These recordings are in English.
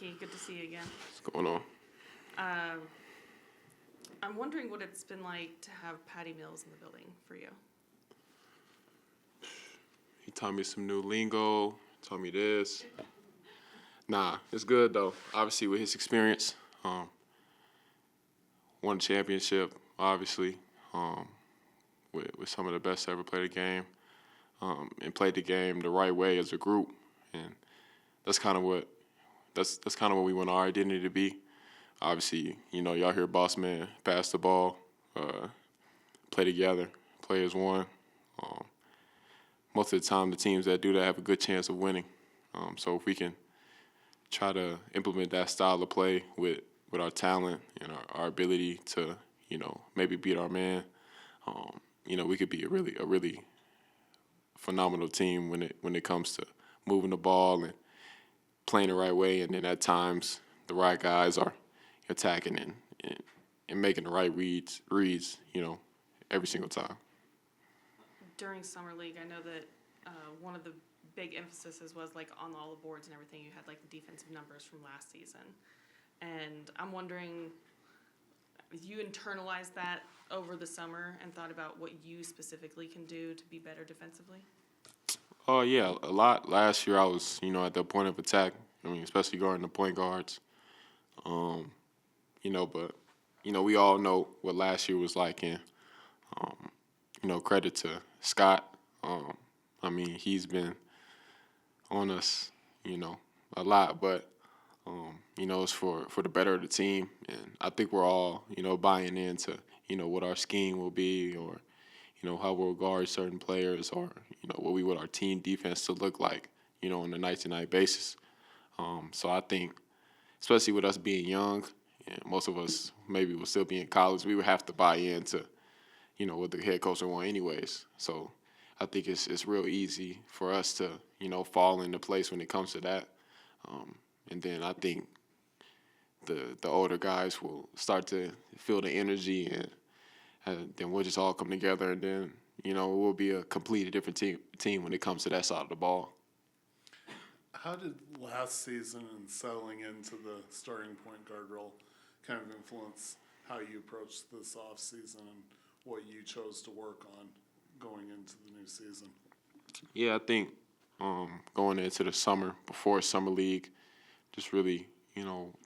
Key. Good to see you again. What's going on? I'm wondering what it's been like to have Patty Mills in the building for you. He taught me some new lingo, taught me this. Nah, it's good, though. Obviously, with his experience, won a championship, obviously, with some of the best to ever play the game, and played the game the right way as a group. And that's kind of what we want our identity to be. Obviously, y'all hear boss man, pass the ball, play together, play as one. Most of the time, the teams that do that have a good chance of winning. So if we can try to implement that style of play with our talent and our ability to, maybe beat our man, we could be a really phenomenal team when it comes to moving the ball and playing the right way. And then at times, the right guys are attacking and making the right reads, every single time. During Summer League, I know that one of the big emphases was on all the boards and everything. You had the defensive numbers from last season. And I'm wondering, you internalized that over the summer and thought about what you specifically can do to be better defensively? Oh, yeah, a lot. Last year I was, at the point of attack. Especially guarding the point guards. But we all know what last year was like. And, credit to Scott. He's been on us, a lot. But, it's for the better of the team. And I think we're all, buying into, what our scheme will be or, how we'll guard certain players or, what we want our team defense to look like, on a night-to-night basis. So I think, especially with us being young, and most of us maybe will still be in college, we would have to buy into, what the head coach would want anyways. So I think it's real easy for us to, fall into place when it comes to that. And then I think the older guys will start to feel the energy and then we'll just all come together and then, we'll be a completely different team when it comes to that side of the ball. How did last season and settling into the starting point guard role kind of influence how you approached this offseason and what you chose to work on going into the new season? Yeah, I think going into the summer, before Summer League, just really,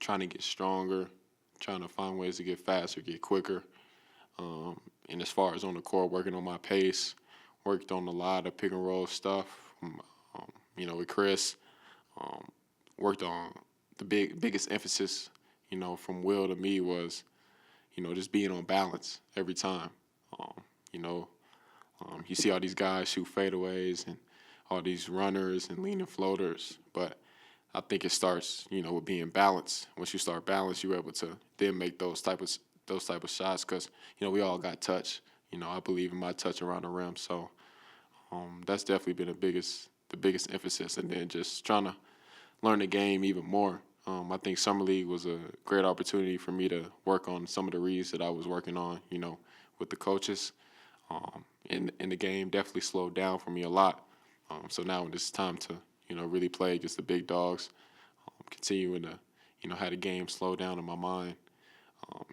trying to get stronger, trying to find ways to get faster, get quicker. And as far as on the court, working on my pace, worked on a lot of pick and roll stuff, with Chris. Worked on the biggest emphasis, from Will to me was, just being on balance every time. You see all these guys shoot fadeaways and all these runners and leaning floaters, but I think it starts, with being balanced. Once you start balanced, you're able to then make those type of shots because, we all got touch. I believe in my touch around the rim, so that's definitely been the biggest emphasis, and then just trying to learn the game even more. I think Summer League was a great opportunity for me to work on some of the reads that I was working on, with the coaches. And the game definitely slowed down for me a lot. So now when it's time to, really play against the big dogs, continuing to, have the game slow down in my mind,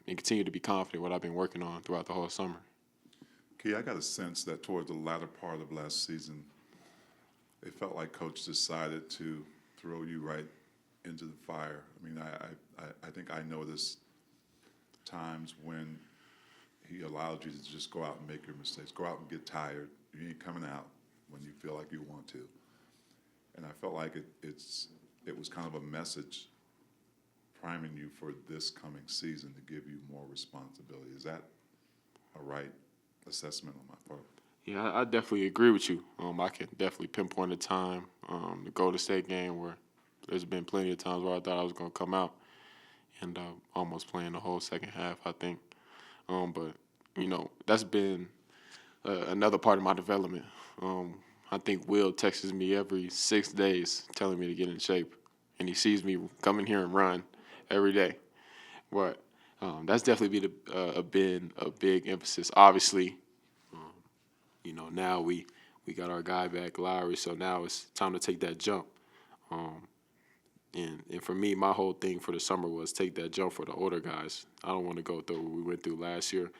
and continue to be confident what I've been working on throughout the whole summer. Key, I got a sense that toward the latter part of last season, it felt like Coach decided to throw you right into the fire. I think I noticed times when he allowed you to just go out and make your mistakes, go out and get tired. You ain't coming out when you feel like you want to. And I felt like it was kind of a message priming you for this coming season to give you more responsibility. Is that a right assessment on my part? Yeah, I definitely agree with you. I can definitely pinpoint a time, the Golden State game where there's been plenty of times where I thought I was going to come out and almost playing the whole second half, I think. But, that's been another part of my development. I think Will texts me every 6 days telling me to get in shape, and he sees me come in here and run every day. But that's definitely been a big emphasis. Obviously, now we got our guy back, Lowry, so now it's time to take that jump. And for me, my whole thing for the summer was take that jump for the older guys. I don't want to go through what we went through last year,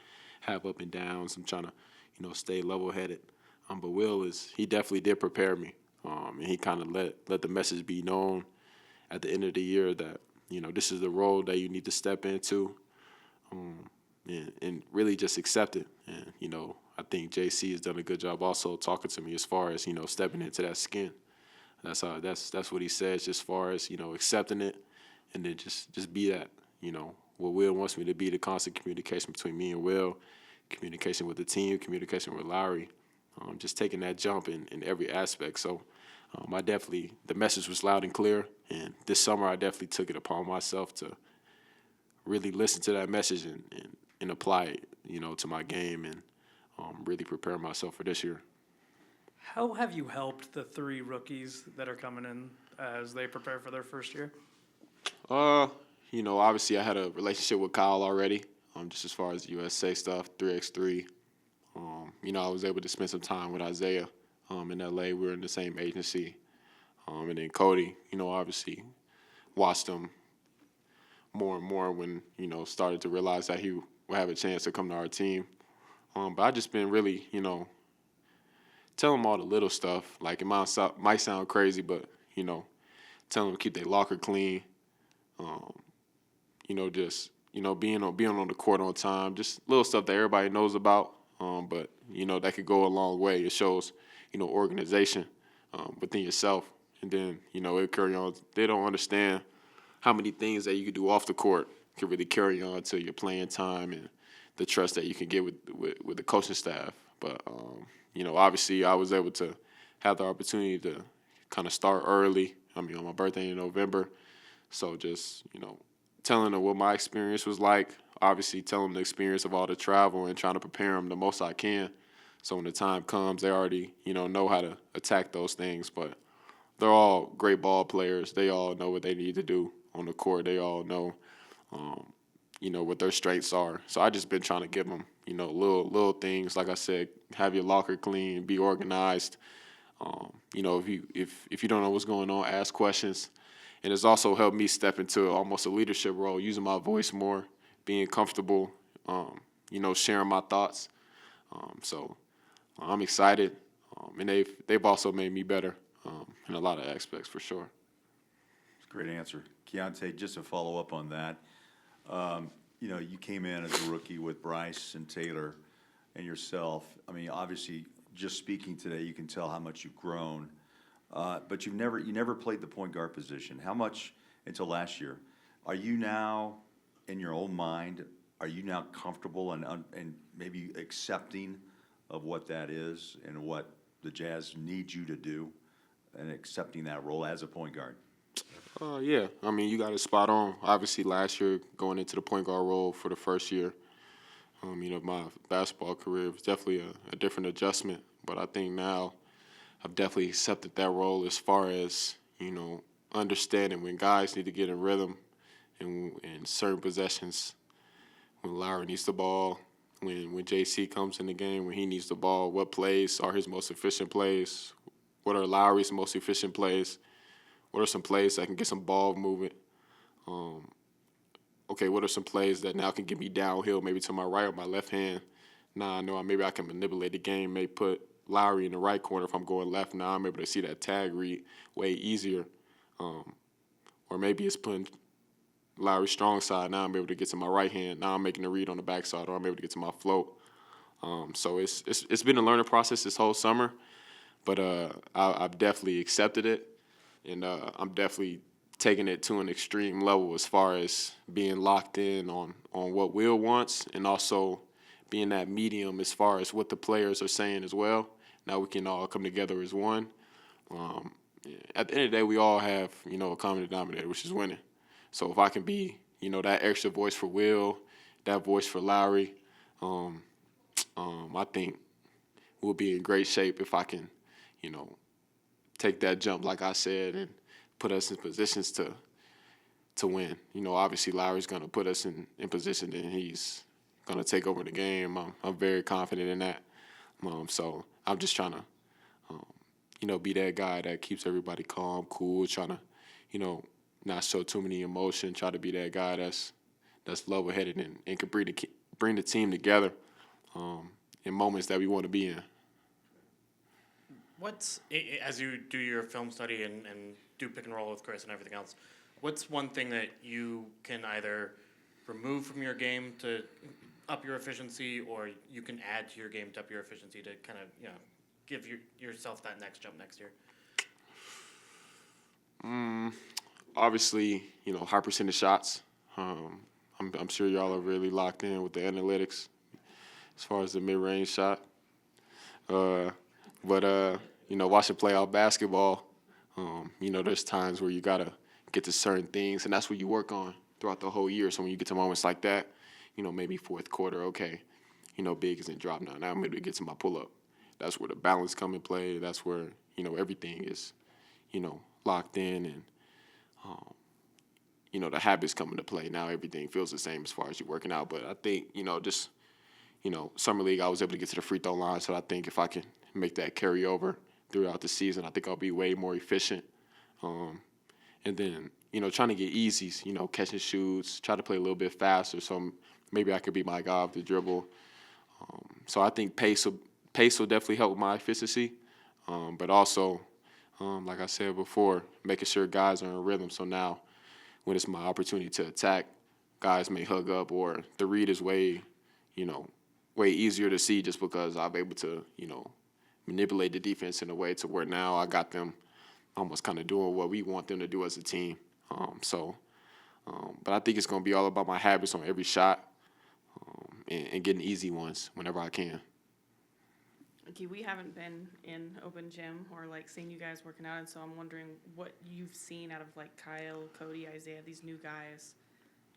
have up and downs. I'm trying to, stay level-headed. But he definitely did prepare me. And he kind of let the message be known at the end of the year that, this is the role that you need to step into, and really just accept it. And, I think JC has done a good job also talking to me as far as, stepping into that skin. That's what he says, just as far as, accepting it, and then just be that, what Will wants me to be, the constant communication between me and Will, communication with the team, communication with Lowry, just taking that jump in every aspect. So the message was loud and clear, and this summer I definitely took it upon myself to really listen to that message and apply it, to my game and really prepare myself for this year. How have you helped the 3 rookies that are coming in as they prepare for their first year? Obviously I had a relationship with Kyle already, just as far as USA stuff, 3x3. I was able to spend some time with Isaiah in LA. We were in the same agency. And then Cody, obviously watched him more and more when, started to realize that he would have a chance to come to our team. But I just been really, tell them all the little stuff. Like, it might sound crazy, but, tell them to keep their locker clean. Being on the court on time. Just little stuff that everybody knows about. But, that could go a long way. It shows, organization within yourself. And then, it carry on. They don't understand how many things that you can do off the court can really carry on to your playing time and the trust that you can get with the coaching staff. But, obviously I was able to have the opportunity to kind of start early. On my birthday in November. So just, telling them what my experience was like, obviously telling them the experience of all the travel and trying to prepare them the most I can. So when the time comes, they already, know how to attack those things. But they're all great ball players. They all know what they need to do on the court. They all know, what their strengths are. So I just been trying to give them, little things. Like I said, have your locker clean, be organized. If you don't know what's going on, ask questions. And it's also helped me step into almost a leadership role, using my voice more, being comfortable, sharing my thoughts. So I'm excited, and they've also made me better in a lot of aspects for sure. Great answer. Keyonte, just to follow up on that, you came in as a rookie with Bryce and Taylor and yourself. Obviously, just speaking today, you can tell how much you've grown. But you never played the point guard position. How much until last year? Are you now, in your own mind, comfortable and maybe accepting of what that is and what the Jazz need you to do, and accepting that role as a point guard? Yeah. You got it spot on. Obviously, last year, going into the point guard role for the first year, my basketball career was definitely a different adjustment. But I think now I've definitely accepted that role as far as, understanding when guys need to get in rhythm and in certain possessions, when Lowry needs the ball, when JC comes in the game, when he needs the ball, what plays are his most efficient plays, what are Lowry's most efficient plays, what are some plays that can get some ball movement, what are some plays that now can get me downhill, maybe to my right or my left hand. Now I know maybe I can manipulate the game, may put Lowry in the right corner if I'm going left. Now I'm able to see that tag read way easier. Or maybe it's putting Lowry's strong side. Now I'm able to get to my right hand. Now I'm making the read on the backside, or I'm able to get to my float. So it's been a learning process this whole summer, but I've definitely accepted it, and I'm definitely taking it to an extreme level as far as being locked in on what Will wants, and also being that medium as far as what the players are saying as well. Now we can all come together as one. At the end of the day, we all have, a common denominator, which is winning. So if I can be, that extra voice for Will, that voice for Lowry, I think we'll be in great shape if I can, take that jump, like I said, and put us in positions to win. Obviously Lowry's going to put us in position, and he's going to take over the game. I'm very confident in that. So I'm just trying to, be that guy that keeps everybody calm, cool, trying to, not show too many emotion, try to be that guy that's level-headed and can bring the team together in moments that we want to be in. As you do your film study and do pick and roll with Chris and everything else, what's one thing that you can either remove from your game to up your efficiency, or you can add to your game to up your efficiency to kind of, give yourself that next jump next year? Obviously, high percentage shots. I'm sure y'all are really locked in with the analytics as far as the mid-range shot. But watching playoff basketball, there's times where you got to get to certain things, and that's what you work on throughout the whole year. So when you get to moments like that, maybe fourth quarter, okay, big isn't dropped now. Now I'm able to get to my pull-up. That's where the balance come in play. That's where, everything is, locked in, and, the habits come into play. Now everything feels the same as far as you working out. But I think, Summer League, I was able to get to the free throw line. So I think if I can make that carry over throughout the season, I think I'll be way more efficient. And then, trying to get easies, catching shoots, try to play a little bit faster. So maybe I could be my guy off the dribble. So I think pace will definitely help with my efficiency. But also, like I said before, making sure guys are in rhythm. So now when it's my opportunity to attack, guys may hug up, or the read is way easier to see just because I'm able to, manipulate the defense in a way to where now I got them almost kind of doing what we want them to do as a team. But I think it's going to be all about my habits on every shot and getting easy ones whenever I can. Okay, we haven't been in open gym or seen you guys working out, and so I'm wondering what you've seen out of Kyle, Cody, Isaiah, these new guys,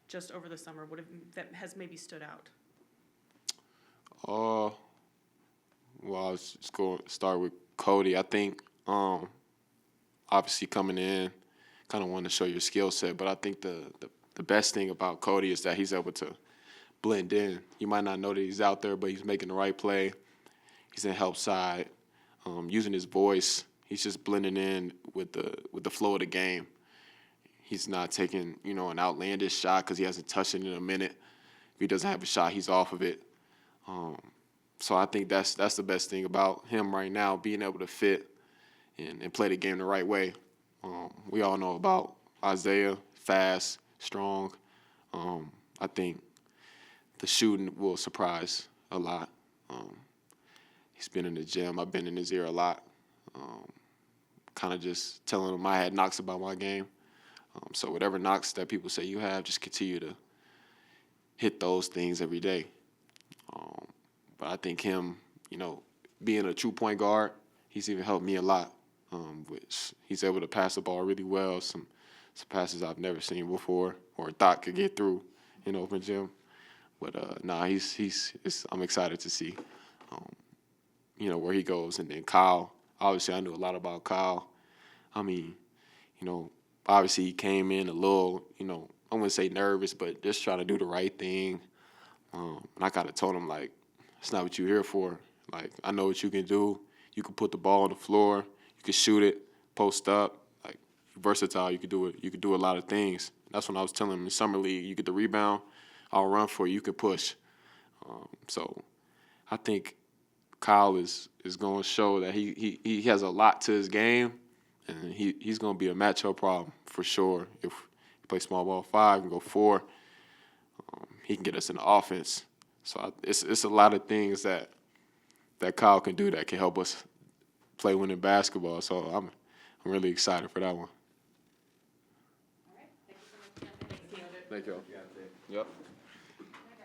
just over the summer. That has maybe stood out? Well, I was just going to start with Cody. I think obviously coming in, kind of wanting to show your skill set, but I think the best thing about Cody is that he's able to blend in. You might not know that he's out there, but he's making the right play. He's in help side, using his voice. He's just blending in with the flow of the game. He's not taking, an outlandish shot because he hasn't touched it in a minute. If he doesn't have a shot, he's off of it. So I think that's the best thing about him right now, being able to fit and play the game the right way. We all know about Isaiah, fast, strong. I think the shooting will surprise a lot. He's been in the gym. I've been in his ear a lot, kind of just telling him I had knocks about my game. So whatever knocks that people say you have, just continue to hit those things every day. But I think him, being a true point guard, he's even helped me a lot, which he's able to pass the ball really well, some passes I've never seen before or thought could get through in open gym. But, I'm excited to see, where he goes. And then Kyle, obviously I knew a lot about Kyle. I mean, obviously he came in a little, I wouldn't say nervous, but just trying to do the right thing. And I kind of told him, it's not what you're here for. I know what you can do. You can put the ball on the floor. You can shoot it, post up. You're versatile. You can do it. You can do a lot of things. That's when I was telling him in Summer League, you get the rebound, I'll run for you. You can push. So I think Kyle is going to show that he has a lot to his game, and he's going to be a matchup problem for sure. If he plays small ball 5 and go 4, he can get us in the offense. So it's a lot of things that Kyle can do that can help us play winning basketball. So I'm really excited for that one. All right, thank you so much. Thank you. Yep.